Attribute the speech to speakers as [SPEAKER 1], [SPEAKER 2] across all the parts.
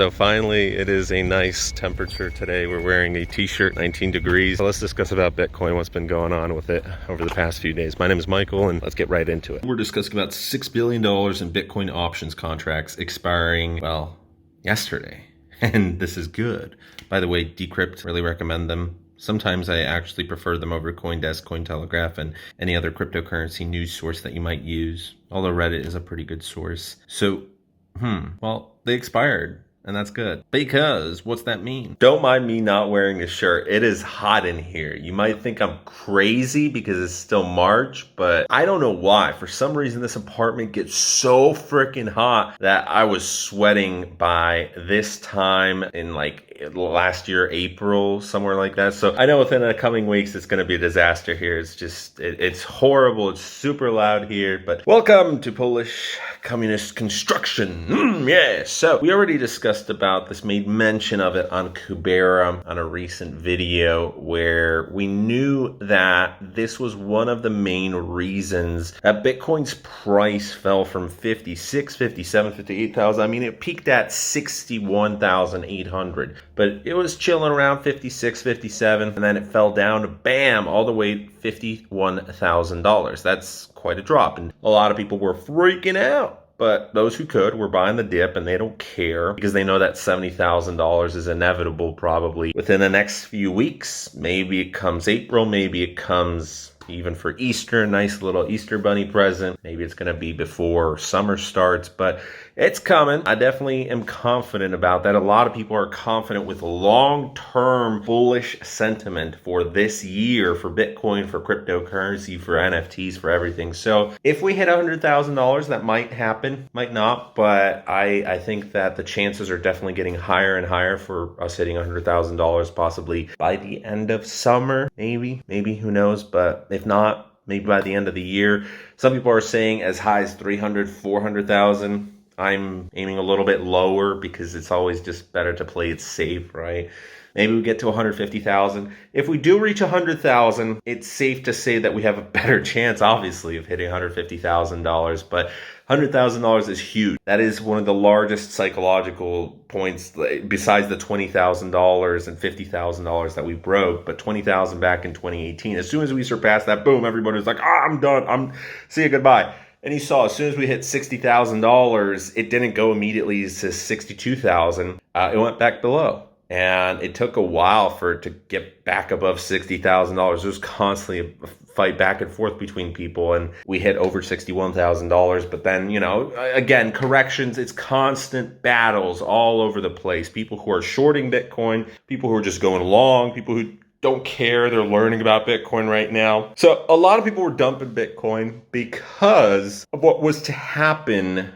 [SPEAKER 1] So finally, it is a nice temperature today. We're wearing a t-shirt, 19 degrees. So let's discuss about Bitcoin, what's been going on with it over the past few days. My name is Michael, and let's get right into it. We're discussing about $6 billion in Bitcoin options contracts expiring, well, yesterday. And this is good. By the way, Decrypt, really recommend them. Sometimes I actually prefer them over CoinDesk, Cointelegraph, and any other cryptocurrency news source that you might use. Although Reddit is a pretty good source. So, well, they expired. And that's good. Because what's that mean? Don't mind me not wearing this shirt. It is hot in here. You might think I'm crazy because it's still March, but I don't know why. For some reason, this apartment gets so freaking hot that I was sweating by this time in like last year, April, somewhere like that. So I know within the coming weeks, it's going to be a disaster here. It's just, it's horrible. It's super loud here, but welcome to Polish Communist Construction. Yeah. So we already discussed about this, made mention of it on Kubera on a recent video where we knew that this was one of the main reasons that Bitcoin's price fell from 56, 57, 58,000. I mean, it peaked at 61,800. But it was chilling around 56, 57, and then it fell down to bam, all the way $51,000. That's quite a drop. And a lot of people were freaking out. But those who could were buying the dip, and they don't care because they know that $70,000 is inevitable probably within the next few weeks. Maybe it comes April, maybe it comes even for Easter, nice little Easter bunny present. Maybe it's going to be before summer starts, but it's coming. I definitely am confident about that. A lot of people are confident with long-term bullish sentiment for this year, for Bitcoin, for cryptocurrency, for NFTs, for everything. So if we hit $100,000, that might happen, might not, but I think that the chances are definitely getting higher and higher for us hitting $100,000 possibly by the end of summer, maybe, who knows, but if not, maybe by the end of the year. Some people are saying as high as 300, 400,000. I'm aiming a little bit lower because it's always just better to play it safe, right? Maybe we get to 150,000. If we do reach 100,000, it's safe to say that we have a better chance, obviously, of hitting $150,000. But $100,000 is huge. That is one of the largest psychological points, besides the $20,000 and $50,000 that we broke. But $20,000 back in 2018. As soon as we surpassed that, boom, everybody's like, I'm done. See you, goodbye. And you saw as soon as we hit $60,000, it didn't go immediately to $62,000. It went back below. And it took a while for it to get back above $60,000. There was constantly a fight back and forth between people. And we hit over $61,000. But then, again, corrections. It's constant battles all over the place. People who are shorting Bitcoin, people who are just going long, people who don't care. They're learning about Bitcoin right now. So a lot of people were dumping Bitcoin because of what was to happen,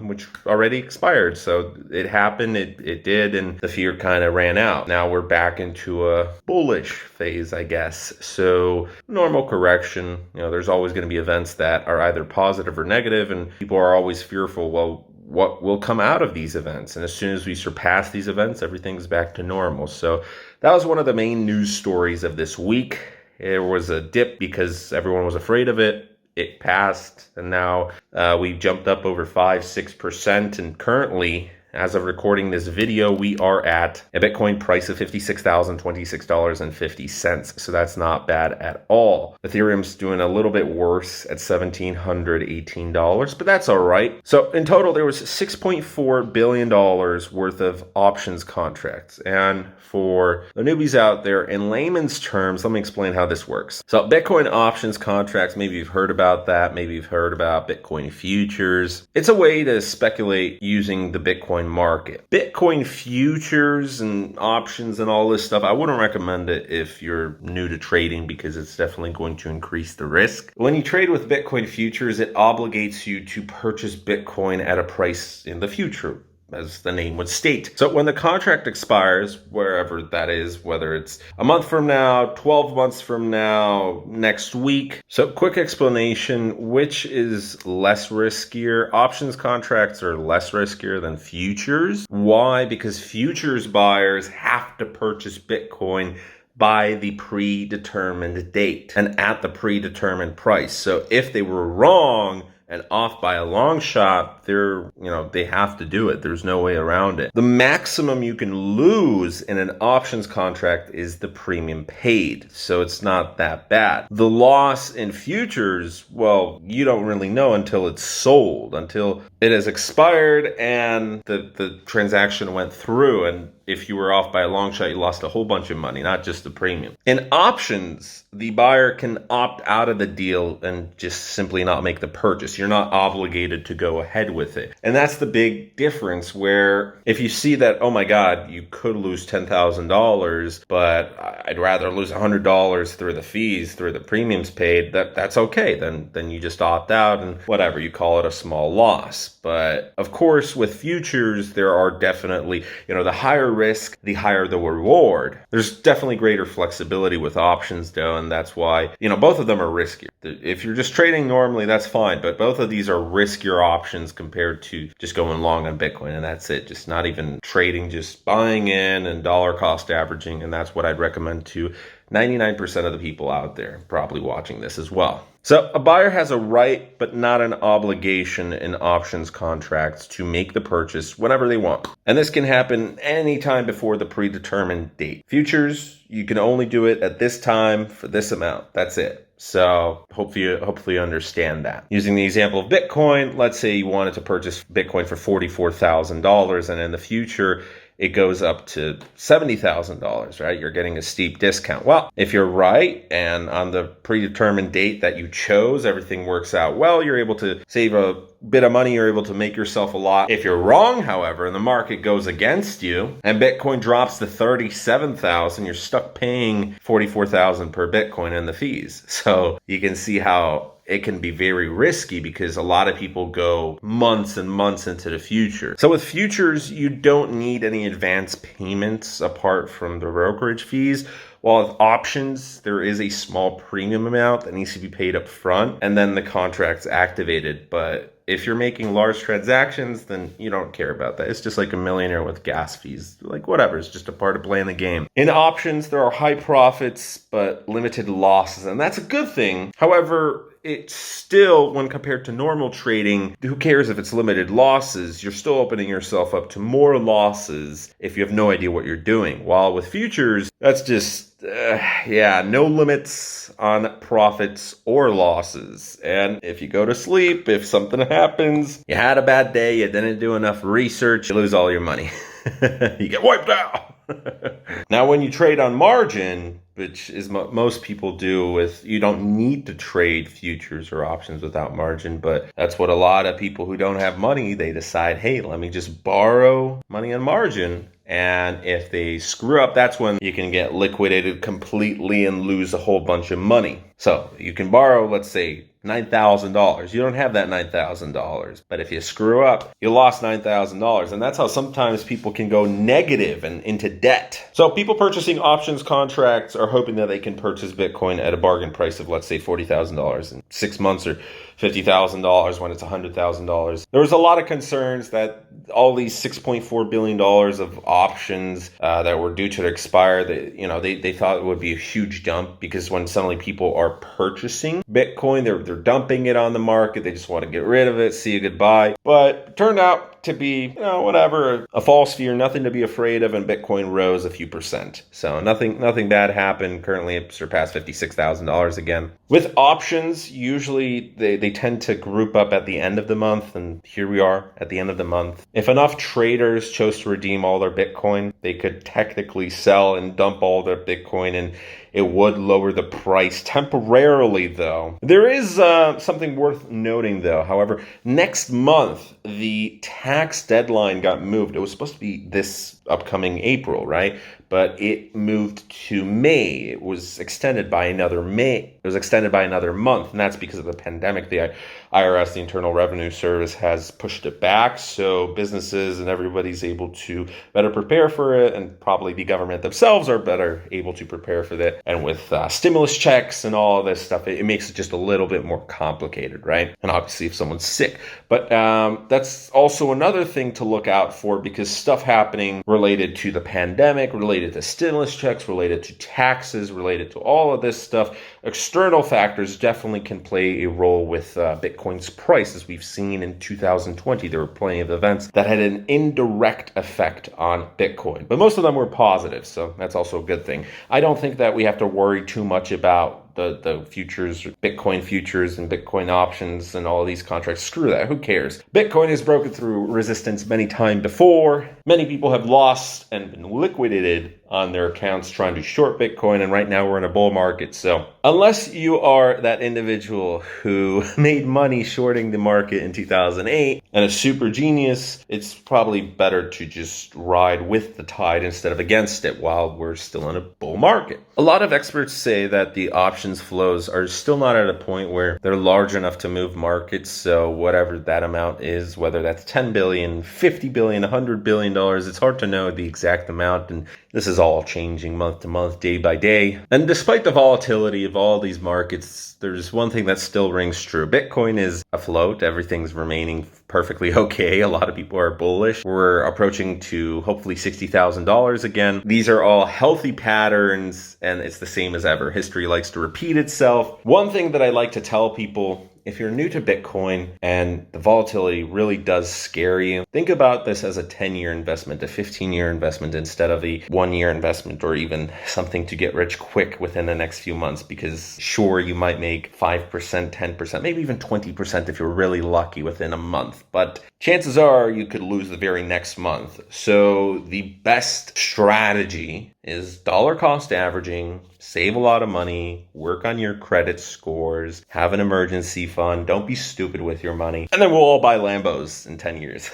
[SPEAKER 1] which already expired. So it happened, it did, and the fear kind of ran out. Now we're back into a bullish phase, I guess. So normal correction, there's always going to be events that are either positive or negative, and people are always fearful, well, what will come out of these events? And as soon as we surpass these events, everything's back to normal. So that was one of the main news stories of this week. There was a dip because everyone was afraid of it. It passed, and now we jumped up over 5-6%. And currently, as of recording this video, we are at a Bitcoin price of $56,026.50. So that's not bad at all. Ethereum's doing a little bit worse at $1,718, but that's all right. So in total, there was $6.4 billion worth of options contracts. And for the newbies out there, in layman's terms, let me explain how this works. So Bitcoin options contracts, maybe you've heard about that. Maybe you've heard about Bitcoin futures. It's a way to speculate using the Bitcoin market. Bitcoin futures and options and all this stuff, I wouldn't recommend it if you're new to trading because it's definitely going to increase the risk. When you trade with Bitcoin futures, it obligates you to purchase Bitcoin at a price in the future, as the name would state. So when the contract expires, wherever that is, whether it's a month from now, 12 months from now, next week. So quick explanation, which is less riskier? Options contracts are less riskier than futures. Why? Because futures buyers have to purchase Bitcoin by the predetermined date and at the predetermined price. So if they were wrong, and off by a long shot, they have to do it. There's no way around it. The maximum you can lose in an options contract is the premium paid, so it's not that bad. The loss in futures, well, you don't really know until it's sold, until it has expired and the transaction went through, and if you were off by a long shot, you lost a whole bunch of money, not just the premium. In options, the buyer can opt out of the deal and just simply not make the purchase. You're not obligated to go ahead with it. And that's the big difference, where if you see that, oh my God, you could lose $10,000, but I'd rather lose $100 through the fees, through the premiums paid, that's okay. Then you just opt out and whatever, you call it a small loss. But of course, with futures, there are definitely, the higher risk, the higher the reward. There's definitely greater flexibility with options though, and that's why, both of them are riskier. If you're just trading normally, that's fine, but both of these are riskier options compared to just going long on Bitcoin, and that's it. Just not even trading, just buying in and dollar cost averaging, and that's what I'd recommend to 99% of the people out there probably watching this as well. So a buyer has a right, but not an obligation in options contracts to make the purchase whenever they want. And this can happen anytime before the predetermined date. Futures, you can only do it at this time for this amount. That's it. So hopefully you understand that. Using the example of Bitcoin, let's say you wanted to purchase Bitcoin for $44,000, and in the future, it goes up to $70,000, right? You're getting a steep discount. Well, if you're right, and on the predetermined date that you chose, everything works out well, you're able to save a bit of money, you're able to make yourself a lot. If you're wrong, however, and the market goes against you, and Bitcoin drops to 37,000, you're stuck paying 44,000 per Bitcoin and the fees. So you can see how it can be very risky, because a lot of people go months and months into the future. So with futures, you don't need any advance payments apart from the brokerage fees. While with options, there is a small premium amount that needs to be paid up front, and then the contract's activated. But if you're making large transactions, then you don't care about that. It's just like a millionaire with gas fees. Like whatever, it's just a part of playing the game. In options, there are high profits, but limited losses, and that's a good thing. However, it's still, when compared to normal trading, who cares if it's limited losses? You're still opening yourself up to more losses if you have no idea what you're doing. While with futures, that's just, no limits on profits or losses. And if you go to sleep, if something happens, you had a bad day, you didn't do enough research, you lose all your money. You get wiped out. Now, when you trade on margin, which is what most people do, you don't need to trade futures or options without margin, but that's what a lot of people who don't have money, they decide, hey, let me just borrow money on margin. And if they screw up, that's when you can get liquidated completely and lose a whole bunch of money. So you can borrow, let's say, $9,000. You don't have that $9,000. But if you screw up, you lost $9,000. And that's how sometimes people can go negative and into debt. So people purchasing options contracts are hoping that they can purchase Bitcoin at a bargain price of, let's say, $40,000 in 6 months, or $50,000 when it's $100,000. There was a lot of concerns that all these $6.4 billion of options that were due to expire, they thought it would be a huge dump, because when suddenly people are purchasing Bitcoin, they're dumping it on the market. They just want to get rid of it, see you goodbye. But it turned out to be, a false fear, nothing to be afraid of, and Bitcoin rose a few percent. So nothing bad happened. Currently, it surpassed $56,000 again. With options, usually they tend to group up at the end of the month, and here we are at the end of the month. If enough traders chose to redeem all their Bitcoin, they could technically sell and dump all their Bitcoin, and it would lower the price temporarily, though. There is something worth noting, though. However, next month, the tax deadline got moved. It was supposed to be this upcoming April, right? But it moved to May. It was extended by another May. It was extended by another month, and that's because of the pandemic. The IRS, the Internal Revenue Service, has pushed it back, so businesses and everybody's able to better prepare for it, and probably the government themselves are better able to prepare for that. And with stimulus checks and all of this stuff, it makes it just a little bit more complicated, right? And obviously if someone's sick. But that's also another thing to look out for, because stuff happening related to the pandemic, related to stimulus checks, related to taxes, related to all of this stuff, external factors definitely can play a role with Bitcoin's price. As we've seen in 2020, there were plenty of events that had an indirect effect on Bitcoin, but most of them were positive, so that's also a good thing. I don't think that we have to worry too much about the futures, Bitcoin futures and Bitcoin options and all of these contracts. Screw that. Who cares? Bitcoin has broken through resistance many times before. Many people have lost and been liquidated on their accounts trying to short Bitcoin, and right now we're in a bull market. So unless you are that individual who made money shorting the market in 2008 and a super genius, it's probably better to just ride with the tide instead of against it while we're still in a bull market. A lot of experts say that the options flows are still not at a point where they're large enough to move markets. So whatever that amount is, whether that's 10 billion, 50 billion, 100 billion dollars, it's hard to know the exact amount, and this is all changing month to month, day by day. And despite the volatility of all these markets, there's one thing that still rings true. Bitcoin is afloat. Everything's remaining perfectly okay. A lot of people are bullish. We're approaching to hopefully $60,000 again. These are all healthy patterns, and it's the same as ever. History likes to repeat itself. One thing that I like to tell people, if you're new to Bitcoin and the volatility really does scare you, think about this as a 10-year investment, a 15-year investment instead of a 1-year investment, or even something to get rich quick within the next few months, because sure, you might make 5%, 10%, maybe even 20% if you're really lucky within a month, but chances are you could lose the very next month. So the best strategy is dollar cost averaging, save a lot of money, work on your credit scores, have an emergency fund, don't be stupid with your money, and then we'll all buy Lambos in 10 years.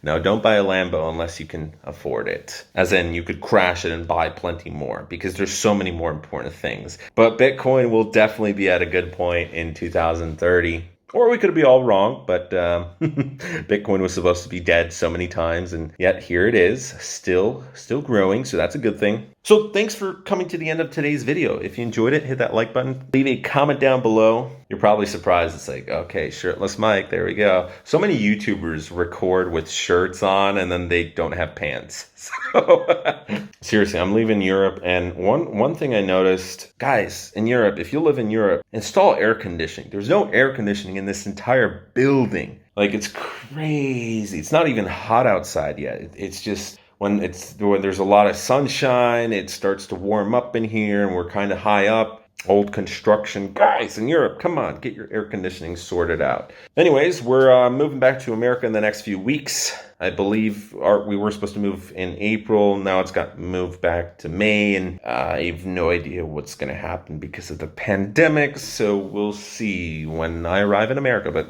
[SPEAKER 1] No, don't buy a Lambo unless you can afford it. As in, you could crash it and buy plenty more, because there's so many more important things. But Bitcoin will definitely be at a good point in 2030. Or we could be all wrong, but Bitcoin was supposed to be dead so many times, and yet here it is, still growing, so that's a good thing. So thanks for coming to the end of today's video. If you enjoyed it, hit that like button. Leave a comment down below. You're probably surprised. It's like, okay, shirtless Mike, there we go. So many YouTubers record with shirts on and then they don't have pants. So seriously, I'm leaving Europe, and one thing I noticed, guys, in Europe, if you live in Europe, install air conditioning. There's no air conditioning in this entire building. Like, it's crazy. It's not even hot outside yet. It's just when there's a lot of sunshine, it starts to warm up in here, and we're kind of high up. Old construction. Guys in Europe, come on, get your air conditioning sorted out. Anyways, we're moving back to America in the next few weeks. I believe we were supposed to move in April. Now it's got moved back to May, and I have no idea what's going to happen because of the pandemic. So we'll see when I arrive in America. But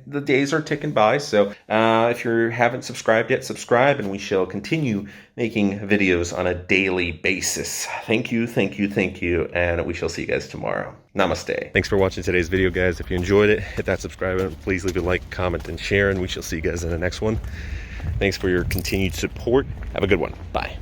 [SPEAKER 1] the days are ticking by. So if you haven't subscribed yet, subscribe, and we shall continue making videos on a daily basis. Thank you, and we shall see you guys tomorrow. Namaste. Thanks for watching today's video, guys. If you enjoyed it, hit that subscribe button. Please leave a like, comment, and share, and we shall see you guys in the next one. Thanks for your continued support. Have a good one. Bye.